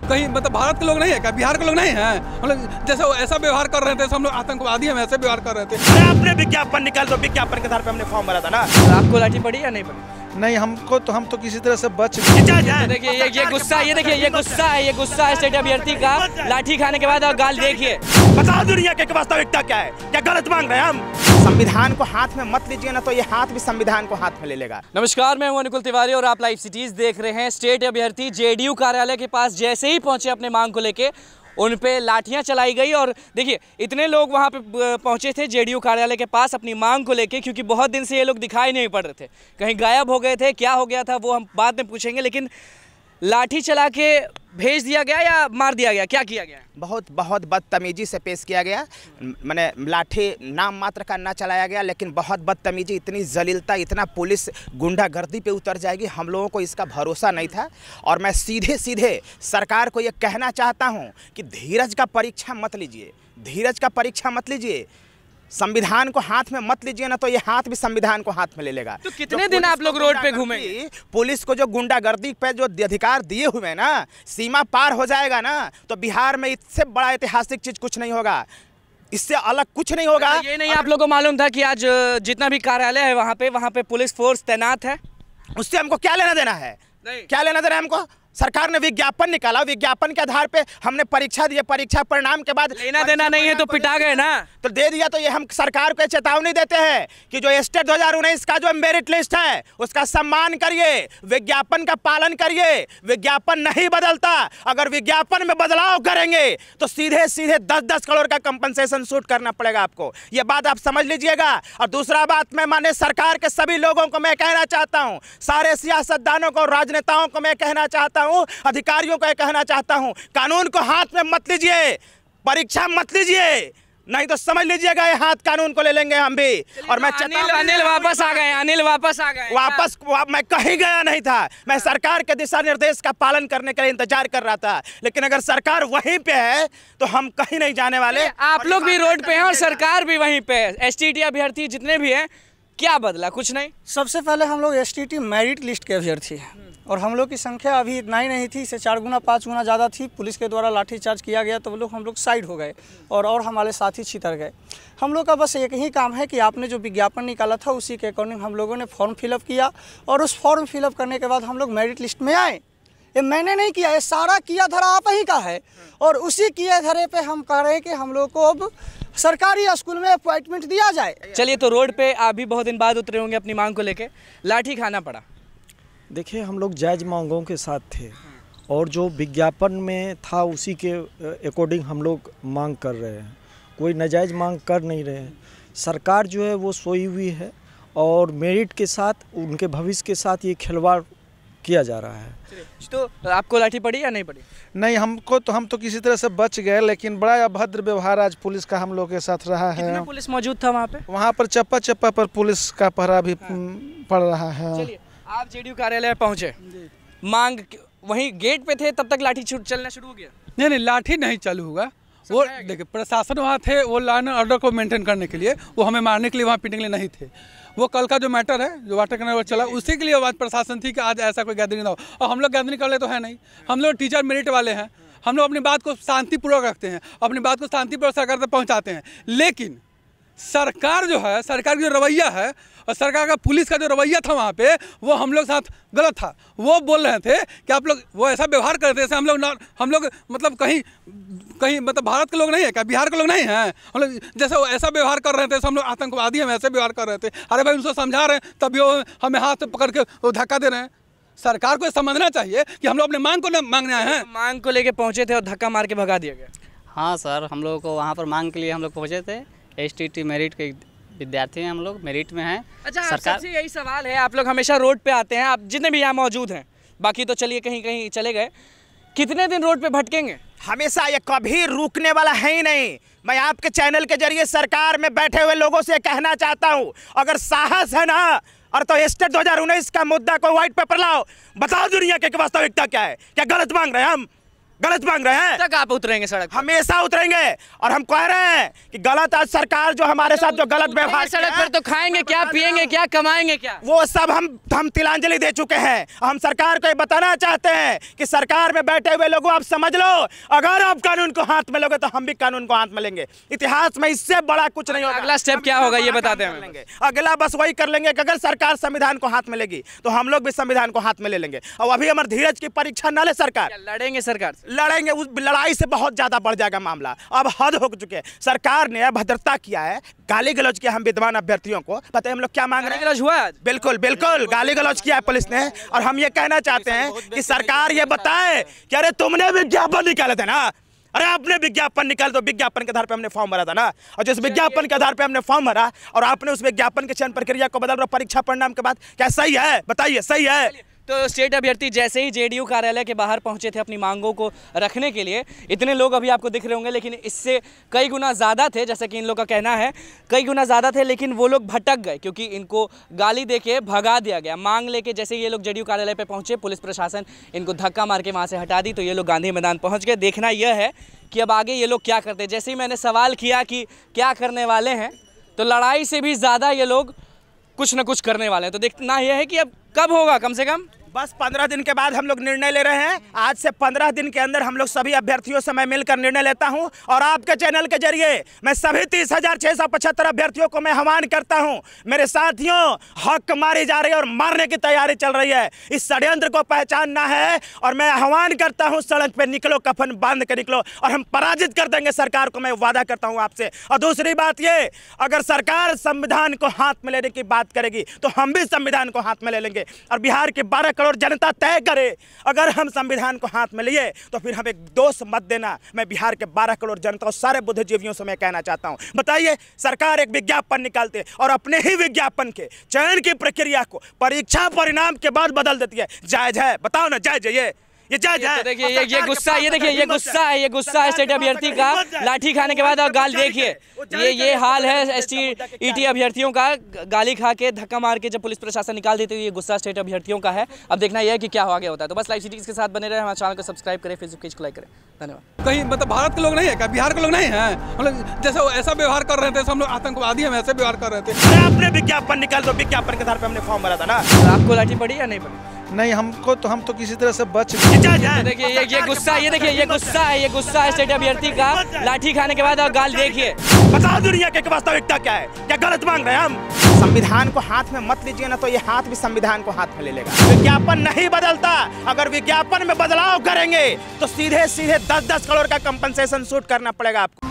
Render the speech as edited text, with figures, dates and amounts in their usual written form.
कहीं मतलब भारत के लोग नहीं है क्या, बिहार के लोग नहीं हैं? मतलब जैसे वो ऐसा व्यवहार कर रहे थे, हम लोग आतंकवादी हम ऐसे व्यवहार कर रहे थे। आपने विज्ञापन निकाल दो, विज्ञापन के आधार पे हमने फॉर्म भरा था ना। आपको लाठी पड़ी या नहीं पड़ी? नहीं, हम तो किसी तरह से बच गए। देखिए ये गुस्सा है स्टेट अभ्यर्थी का लाठी खाने के बाद। और गाल देखिए, बताओ दुनिया की वास्तविकता क्या है, क्या गलत मांग रहे हैं हम? संविधान को हाथ में मत लीजिए ना, तो ये हाथ भी संविधान को हाथ में ले लेगा। नमस्कार, मैं हूं अनुकुल तिवारी और आप लाइव सिटीज देख रहे हैं। स्टेट अभ्यर्थी जेडीयू कार्यालय के पास जैसे ही पहुंचे अपने मांग को लेके, उन पे लाठियां चलाई गई। और देखिए इतने लोग वहां पे पहुंचे थे जेडीयू कार्यालय के पास अपनी मांग को लेके, क्योंकि बहुत दिन से ये लोग दिखाई नहीं पड़ रहे थे, कहीं गायब हो गए थे, क्या हो गया था वो हम बाद में पूछेंगे। लेकिन लाठी चला के भेज दिया गया या मार दिया गया, क्या किया गया? बहुत बदतमीजी से पेश किया गया। मैंने लाठी नाम मात्र का ना चलाया गया, लेकिन बहुत बदतमीजी, इतनी जलीलता, इतना पुलिस गुंडागर्दी पे उतर जाएगी, हम लोगों को इसका भरोसा नहीं था। और मैं सीधे सरकार को ये कहना चाहता हूँ कि धीरज का परीक्षा मत लीजिए, धीरज का परीक्षा मत लीजिए। संविधान को हाथ में मत लीजिए ना, तो ये हाथ भी संविधान को हाथ में ले लेगा। तो कितने दिन आप लोग रोड पे घूमेंगे? पुलिस को जो गुंडागर्दी पे जो अधिकार दिए हुए हैं ना, सीमा पार हो जाएगा ना, तो बिहार में इससे बड़ा ऐतिहासिक चीज कुछ नहीं होगा, इससे अलग कुछ नहीं होगा। ये नहीं आप लोगों को मालूम था कि आज जितना भी कार्यालय है वहाँ पे पुलिस फोर्स तैनात है? उससे हमको क्या लेना देना है? क्या लेना देना है हमको? सरकार ने विज्ञापन निकाला, विज्ञापन के आधार पे हमने परीक्षा दिए, परीक्षा परिणाम के बाद लेना देना नहीं है तो पिटा गए ना, तो दे दिया। तो ये हम सरकार को चेतावनी देते हैं कि जो स्टेट 2019 का जो मेरिट लिस्ट है उसका सम्मान करिए, विज्ञापन का पालन करिए। विज्ञापन नहीं बदलता, अगर विज्ञापन में बदलाव करेंगे तो सीधे 10-10 करोड़ का कंपनसेशन शूट करना पड़ेगा आपको। ये बात आप समझ लीजिएगा। और दूसरा बात, मैं माननीय सरकार के सभी लोगों को मैं कहना चाहता हूँ, सारे सियासतदानों को, राजनेताओं को मैं कहना चाहता हूं, अधिकारियों को कहना चाहता हूं, कानून को हाथ में मत लीजिए, परीक्षा मत लीजिए, नहीं तो समझ लीजिएगा ये हाथ कानून को ले लेंगे हम भी। और मैं अनिल वापस आ गए। वापस मैं कहीं गया नहीं था, मैं सरकार के दिशा निर्देश का पालन करने के लिए इंतजार कर रहा था। लेकिन अगर सरकार वहीं पे है तो हम कहीं नहीं जाने वाले। आप लोग भी रोड पे हैं और सरकार भी वहीं पे है। एसटीटी अभ्यर्थी जितने भी हैं, क्या बदला? कुछ नहीं। सबसे पहले हम लोग एसटीटी मेरिट लिस्ट के अभ्यर्थी हैं और हम लोग की संख्या अभी इतना ही नहीं थी, इससे 4 गुना 5 गुना ज़्यादा थी। पुलिस के द्वारा लाठीचार्ज किया गया तो हम लोग साइड हो गए और हमारे साथी छितर गए। हम लोग का बस एक ही काम है कि आपने जो विज्ञापन निकाला था उसी के अकॉर्डिंग हम लोगों ने फॉर्म फिलअप किया और उस फॉर्म फिलअप करने के बाद हम लोग मेरिट लिस्ट में आए। ये मैंने नहीं किया, ये सारा किया धरा आप ही का है। और उसी किए धरे पे हम कह रहे हैं कि हम लोग को अब सरकारी स्कूल में अपॉइंटमेंट दिया जाए। चलिए, तो रोड पे आप भी बहुत दिन बाद उतरे होंगे अपनी मांग को लेके, लाठी खाना पड़ा। देखिए, हम लोग जायज़ मांगों के साथ थे और जो विज्ञापन में था उसी के अकॉर्डिंग हम लोग मांग कर रहे हैं, कोई नाजायज़ मांग कर नहीं रहे हैं। सरकार जो है वो सोई हुई है और मेरिट के साथ, उनके भविष्य के साथ ये खिलवाड़ किया जा रहा है। तो आपको लाठी पड़ी या नहीं पड़ी? नहीं, हम तो किसी तरह से बच गए, लेकिन बड़ा अभद्र व्यवहार आज पुलिस का हम लोग के साथ रहा है। कितना पुलिस मौजूद था वहाँ पे? वहाँ पर चप्पा पर पुलिस का पहरा भी पड़ रहा है। चलिए, आप जेडीयू कार्यालय पहुँचे, मांग वहीं गेट पे थे, तब तक लाठी चलना शुरू हो गया? नहीं, लाठी नहीं चालू होगा। वो देखिए, प्रशासन वहाँ थे, वो लॉ एंड ऑर्डर को मेंटेन करने के लिए, वो हमें मारने के लिए, वहाँ पीटने के लिए नहीं थे। वो कल का जो मैटर है, जो वाटर कैनल चला, उसी के लिए बात प्रशासन थी कि आज ऐसा कोई गैदरिंग ना हो। और हम लोग गैदरिंग कर ले तो है नहीं, हम लोग टीचर मेरिट वाले हैं, हम लोग अपनी बात को शांतिपूर्वक रखते हैं, अपनी बात को शांतिपूर्वक सरकार तक पहुँचाते हैं। लेकिन सरकार जो है, सरकार की जो रवैया है और सरकार का पुलिस का जो रवैया था वहाँ पे, वो हम लोग साथ गलत था। वो बोल रहे थे कि आप लोग वो ऐसा व्यवहार करते जैसे हम लोग मतलब कहीं मतलब भारत के लोग नहीं है क्या, बिहार के लोग नहीं हैं? हम लोग जैसे वो ऐसा व्यवहार कर रहे थे, हम लोग आतंकवादी हम ऐसे व्यवहार कर रहे थे। अरे भाई, उनको समझा रहे हैं तभी वो हमें हाथ पकड़ के वो धक्का दे रहे हैं। सरकार को समझना चाहिए कि हम लोग अपने मांग को मांगने आए हैं। मांग को लेके पहुँचे थे और धक्का मार के भगा दिया गया। हाँ सर, हम लोग को वहाँ पर मांग के लिए हम लोग पहुँचे थे। एसटीटी मेरिट के विद्यार्थी हैं, हम लोग मेरिट में हैं। अच्छा, सरकार से यही सवाल है, आप लोग हमेशा रोड पे आते हैं, आप जितने भी यहाँ मौजूद हैं, बाकी तो चलिए कहीं चले गए, कितने दिन रोड पे भटकेंगे? हमेशा, ये कभी रुकने वाला है ही नहीं। मैं आपके चैनल के जरिए सरकार में बैठे हुए लोगों से कहना चाहता हूँ, अगर साहस है ना, और तो स्टेट 2019 का मुद्दा को व्हाइट पेपर लाओ, बताओ दुनिया की वास्तविकता क्या है, क्या गलत मांग रहे हैं हम? गलत मांग रहे हैं। तक आप उतरेंगे सड़क? हमेशा उतरेंगे और हम कह रहे हैं कि गलत आज सरकार जो हमारे साथ जो गलत व्यवहार सड़क पर तो खाएंगे क्या, पिएंगे क्या, कमाएंगे क्या, वो सब हम तिलांजलि दे चुके हैं। हम सरकार को ये बताना चाहते हैं कि सरकार में बैठे हुए लोगों आप समझ लो, अगर आप कानून को हाथ में लोगे तो हम भी कानून को हाथ में लेंगे। इतिहास में इससे बड़ा कुछ नहीं होगा। अगला स्टेप क्या होगा ये बताते हैं? अगला बस वही कर लेंगे कि अगर सरकार संविधान को हाथ में लेगी तो हम लोग भी संविधान को हाथ में ले लेंगे। और अभी हमारे धीरज की परीक्षा न ले सरकार, लड़ेंगे सरकार, लड़ेंगे। उस लड़ाई से बहुत ज्यादा बढ़ जाएगा मामला। अब हद हो चुके हैं। सरकार ने अभद्रता किया है, गाली गलौज किया हम विद्वान अभ्यर्थियों को। पता है हम लोग क्या मांग रहे हैं? हुआ आज? बिल्कुल बिल्कुल गाली गलौज किया है पुलिस ने। और हम ये कहना चाहते हैं कि सरकार ये बताए कि अरे तुमने विज्ञापन निकाले थे ना, अरे आपने विज्ञापन निकाल, तो विज्ञापन के आधार पे हमने फॉर्म भरा था ना, और जिस विज्ञापन के आधार पे हमने फॉर्म भरा और आपने उस विज्ञापन के चयन प्रक्रिया को बदल रहे परीक्षा परिणाम के बाद, क्या सही है? बताइए सही है? तो स्टेट अभ्यर्थी जैसे ही जेडीयू कार्यालय के बाहर पहुंचे थे अपनी मांगों को रखने के लिए, इतने लोग अभी आपको दिख रहे होंगे, लेकिन इससे कई गुना ज़्यादा थे, जैसा कि इन लोग का कहना है, कई गुना ज़्यादा थे, लेकिन वो लोग भटक गए क्योंकि इनको गाली देके भगा दिया गया। मांग लेके जैसे ये लोग जेडीयू कार्यालय पे पहुंचे, पुलिस प्रशासन इनको धक्का मार के वहाँ से हटा दी, तो ये लोग गांधी मैदान पहुँच गए। देखना यह है कि अब आगे ये लोग क्या करते हैं। जैसे ही मैंने सवाल किया कि क्या करने वाले हैं, तो लड़ाई से भी ज़्यादा ये लोग कुछ न कुछ करने वाले हैं। तो देखना यह है कि अब कब होगा, कम से कम बस 15 दिन के बाद हम लोग निर्णय ले रहे हैं। आज से 15 दिन के अंदर हम लोग सभी अभ्यर्थियों से मैं मिलकर निर्णय लेता हूं और आपके चैनल के जरिए मैं सभी 30,675 अभ्यर्थियों को मैं आह्वान करता हूं। मेरे साथियों, हक मारी जा रही है और मारने की तैयारी चल रही है। इस षड्यंत्र को पहचानना है और मैं आह्वान करता हूं, सड़क पे निकलो, कफन बांध के निकलो और हम पराजित कर देंगे सरकार को, मैं वादा करता हूं आपसे। और दूसरी बात ये, अगर सरकार संविधान को हाथ में लेने की बात करेगी तो हम भी संविधान को हाथ में ले लेंगे और बिहार की 12 करोड़ जनता तय करे। अगर हम संविधान को हाथ में लिए तो फिर हमें दोष मत देना। मैं बिहार के 12 करोड़ जनता और सारे बुद्धिजीवियों से मैं कहना चाहता हूं, बताइए, सरकार एक विज्ञापन निकालते और अपने ही विज्ञापन के चयन की प्रक्रिया को परीक्षा परिणाम के बाद बदल देती है। जायज है? बताओ ना, जायज है ये जायज है? देखिए ये गुस्सा, ये देखिए ये गुस्सा है स्टेट अभ्यर्थी का लाठी खाने के बाद। और गाल देखिए, ये हाल है एसटीईटी अभ्यर्थियों का, गाली खा के धक्का मार के जब पुलिस प्रशासन निकाल देती है। ये गुस्सा स्टेट अभ्यर्थियों का है। अब देखना यह है कि क्या आगे होता है। तो बस लाइव सिटीज के साथ बने रहे, हमारे चैनल को सब्सक्राइब करें, फेसबुक पेज को लाइक करें। धन्यवाद। कहीं मतलब भारत के लोग नहीं है क्या? बिहार के लोग नहीं हैं? हम लोग जैसे ऐसा व्यवहार कर रहे थे, हम लोग आतंकवादी हम ऐसे व्यवहार कर रहे थे। आपने विज्ञापन निकाल दो, विज्ञापन के आधार पर हमने फॉर्म भरा था ना। आपको लाठी पड़ी या नहीं पड़ी? नहीं, हम तो किसी तरह से बच देखिए ये गुस्सा, ये देखिए ये गुस्सा है स्टेट अभ्यर्थी का लाठी खाने के बाद। और गाल देखिए, बताओ दुनिया की वास्तविकता क्या है? क्या गलत मांग रहे हैं हम? संविधान को हाथ में मत लीजिए ना, तो ये हाथ भी संविधान को हाथ में ले लेगा। विज्ञापन नहीं बदलता। अगर विज्ञापन में बदलाव करेंगे तो सीधे 10-10 करोड़ का कंपनसेशन शूट करना पड़ेगा आपको।